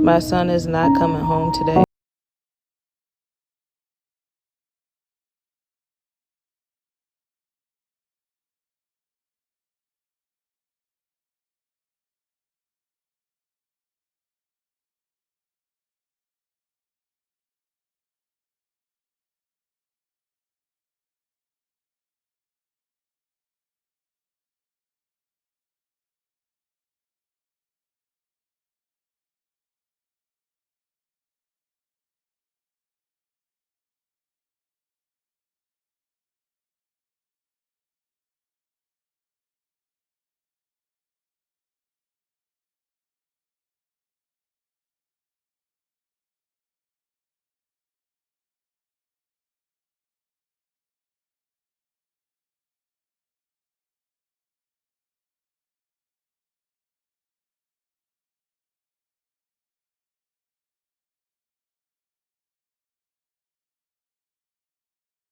My son is not coming home today.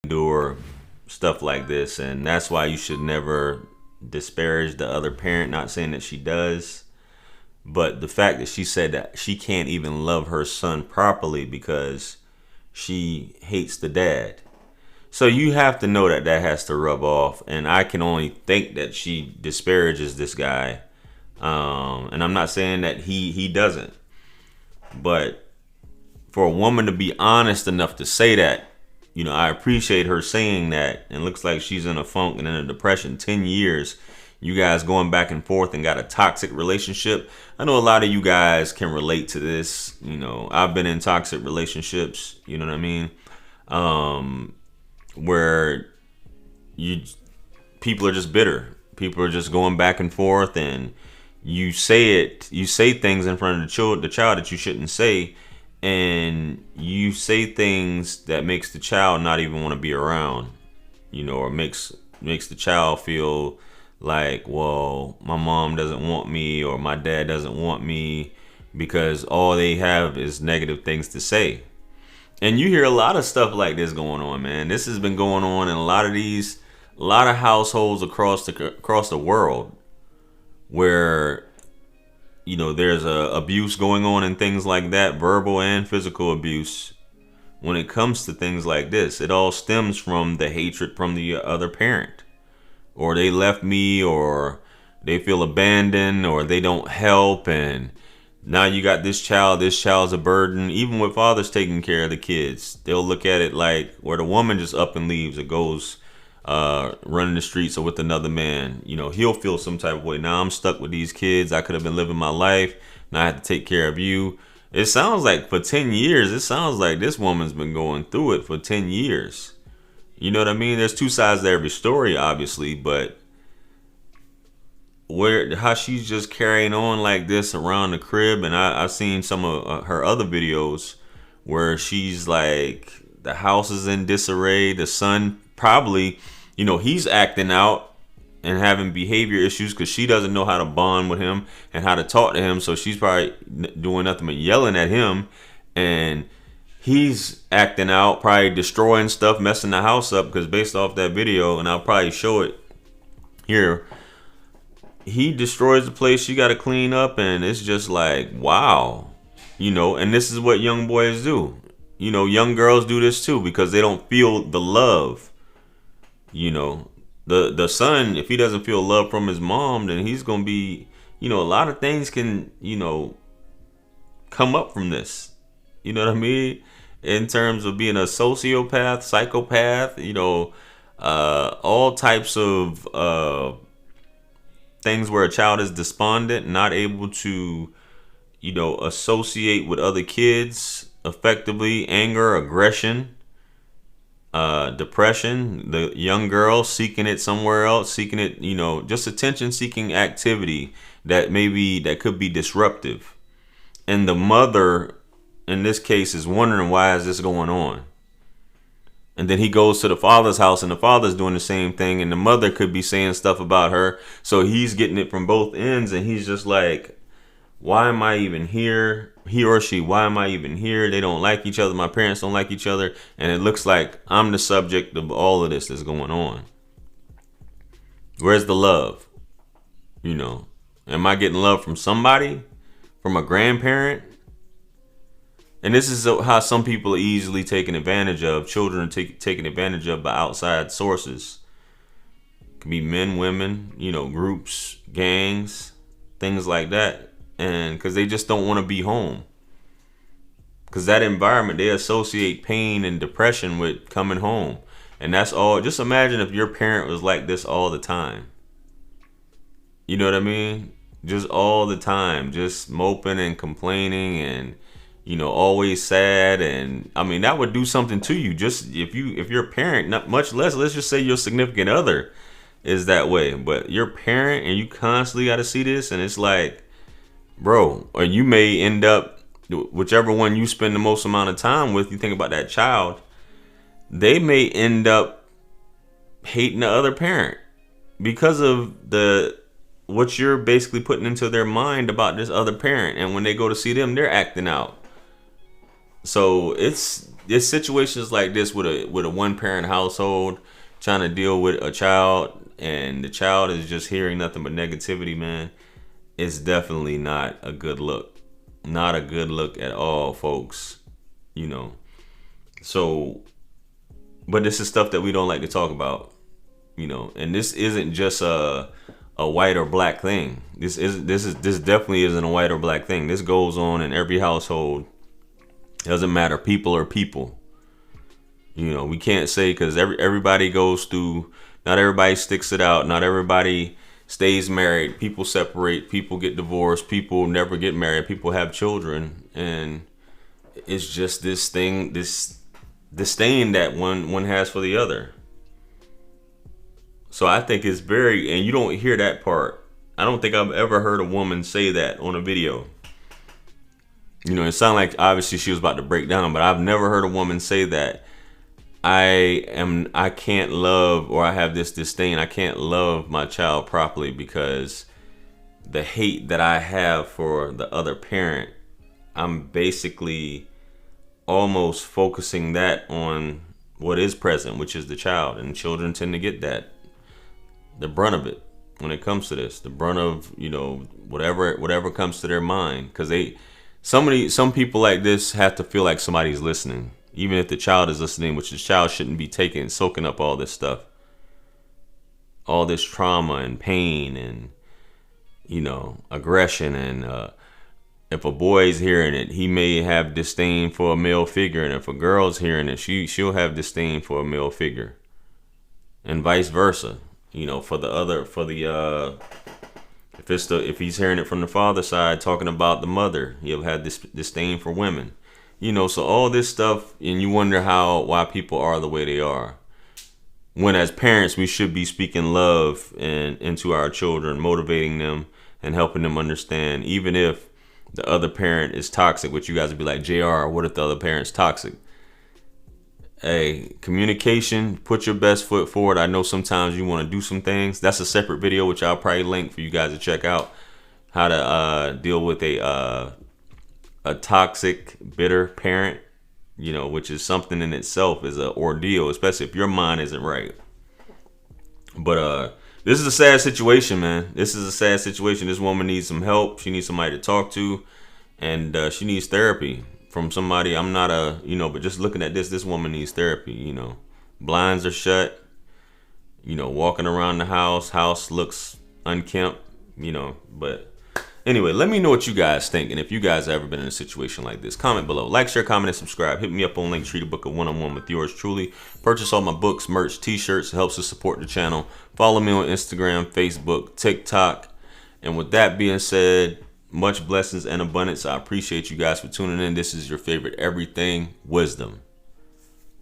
Endure stuff like this, and that's why you should never disparage the other parent. Not saying that she does, but the fact that she said that she can't even love her son properly because she hates the dad. So you have to know that that has to rub off, and I can only think that she disparages this guy. And I'm not saying that he doesn't, but for a woman to be honest enough to say that, I appreciate her saying that. And it looks like she's in a funk and in a depression. 10 years, you guys going back and forth and got a toxic relationship. I know a lot of you guys can relate to this. I've been in toxic relationships, you know what I mean? Where you people are just bitter. People are just going back and forth, and you say things in front of the child that you shouldn't say, and you say things that makes the child not even want to be around, or makes the child feel like, well, my mom doesn't want me or my dad doesn't want me, because all they have is negative things to say. And you hear a lot of stuff like this going on, man. This has been going on in a lot of households across the world, where there's abuse going on and things like that, verbal and physical abuse. When it comes to things like this, it all stems from the hatred from the other parent, or they left me, or they feel abandoned, or they don't help, and now you got this child. This child's a burden. Even with fathers taking care of the kids, they'll look at it like where the woman just up and leaves or goes running the streets or with another man. He'll feel some type of way. Now I'm stuck with these kids. I could have been living my life. Now I have to take care of you. It sounds like for 10 years, it sounds like this woman's been going through it for 10 years. You know what I mean? There's two sides to every story, obviously, but how she's just carrying on like this around the crib. And I've seen some of her other videos where she's like, the house is in disarray. The son probably, he's acting out and having behavior issues because she doesn't know how to bond with him and how to talk to him. So she's probably doing nothing but yelling at him, and he's acting out, probably destroying stuff, messing the house up. Because based off that video, and I'll probably show it here, he destroys the place she got to clean up, and it's just like, wow. And this is what young boys do. Young girls do this too, because they don't feel the love. The son, if he doesn't feel love from his mom, then he's gonna be, a lot of things can, come up from this. You know what I mean? In terms of being a sociopath, psychopath, all types of things where a child is despondent, not able to, associate with other kids effectively, anger, aggression, depression, the young girl seeking it somewhere else, seeking it, just attention seeking activity that could be disruptive. And the mother in this case is wondering, why is this going on? And then he goes to the father's house, and the father's doing the same thing, and the mother could be saying stuff about her. So he's getting it from both ends, and he's just like, why am I even here? He or she, why am I even here? They don't like each other. My parents don't like each other. And it looks like I'm the subject of all of this that's going on. Where's the love? Am I getting love from somebody? From a grandparent? And this is how some people are easily taken advantage of. Children are taken advantage of by outside sources. It can be men, women, groups, gangs, things like that. And because they just don't want to be home. Because that environment, they associate pain and depression with coming home. And that's all. Just imagine if your parent was like this all the time. You know what I mean? Just all the time. Just moping and complaining and, always sad. And I mean, that would do something to you. Just if your parent, not much less, let's just say your significant other is that way. But your parent, and you constantly got to see this. And it's like, bro, or you may end up, whichever one you spend the most amount of time with, you think about that child, they may end up hating the other parent because of what you're basically putting into their mind about this other parent. And when they go to see them, they're acting out. So it's situations like this with a one parent household trying to deal with a child, and the child is just hearing nothing but negativity, man. It's definitely not a good look. Not a good look at all, folks. So, but this is stuff that we don't like to talk about, and this isn't just a white or black thing. This definitely isn't a white or black thing. This goes on in every household. It doesn't matter. People are people. We can't say because everybody goes through. Not everybody sticks it out. Not everybody stays married. People separate. People get divorced. People never get married. People have children, and it's just this thing, this disdain that one has for the other. So I think it's and you don't hear that part. I don't think I've ever heard a woman say that on a video. It sounded like obviously she was about to break down, but I've never heard a woman say that. I can't love, or I have this disdain. I can't love my child properly because the hate that I have for the other parent, I'm basically almost focusing that on what is present, which is the child. And children tend to get the brunt of it when it comes to this, the brunt of, whatever comes to their mind. Because some people like this have to feel like somebody's listening. Even if the child is listening, which the child shouldn't be soaking up all this stuff. All this trauma and pain and, aggression. And if a boy's hearing it, he may have disdain for a male figure. And if a girl's hearing it, she'll have disdain for a male figure. And vice versa. If he's hearing it from the father side, talking about the mother, he'll have this disdain for women. So all this stuff, and you wonder why people are the way they are. When as parents, we should be speaking love into our children, motivating them and helping them understand. Even if the other parent is toxic, which you guys would be like, JR, what if the other parent's toxic? Hey, communication, put your best foot forward. I know sometimes you want to do some things. That's a separate video, which I'll probably link for you guys to check out. How to deal with a toxic, bitter parent, which is something in itself, is an ordeal, especially if your mind isn't right. But this is a sad situation, man. This is a sad situation. This woman needs some help. She needs somebody to talk to, and she needs therapy from somebody. I'm not but just looking at this woman needs therapy. Blinds are shut. Walking around the house looks unkempt. But anyway, let me know what you guys think, and if you guys have ever been in a situation like this, comment below. Like, share, comment, and subscribe. Hit me up on Linktree to book a one-on-one with yours truly. Purchase all my books, merch, t-shirts. It helps us support the channel. Follow me on Instagram, Facebook, TikTok. And with that being said, much blessings and abundance. I appreciate you guys for tuning in. This is your favorite everything wisdom.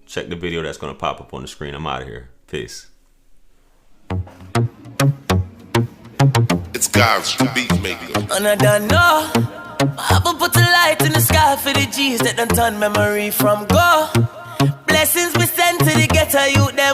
Check the video that's going to pop up on the screen. I'm out of here. Peace. It's God's beat maker. And I don't know. I will put a light in the sky for the G's that done turn memory from go. Blessings we send to the ghetto youth them.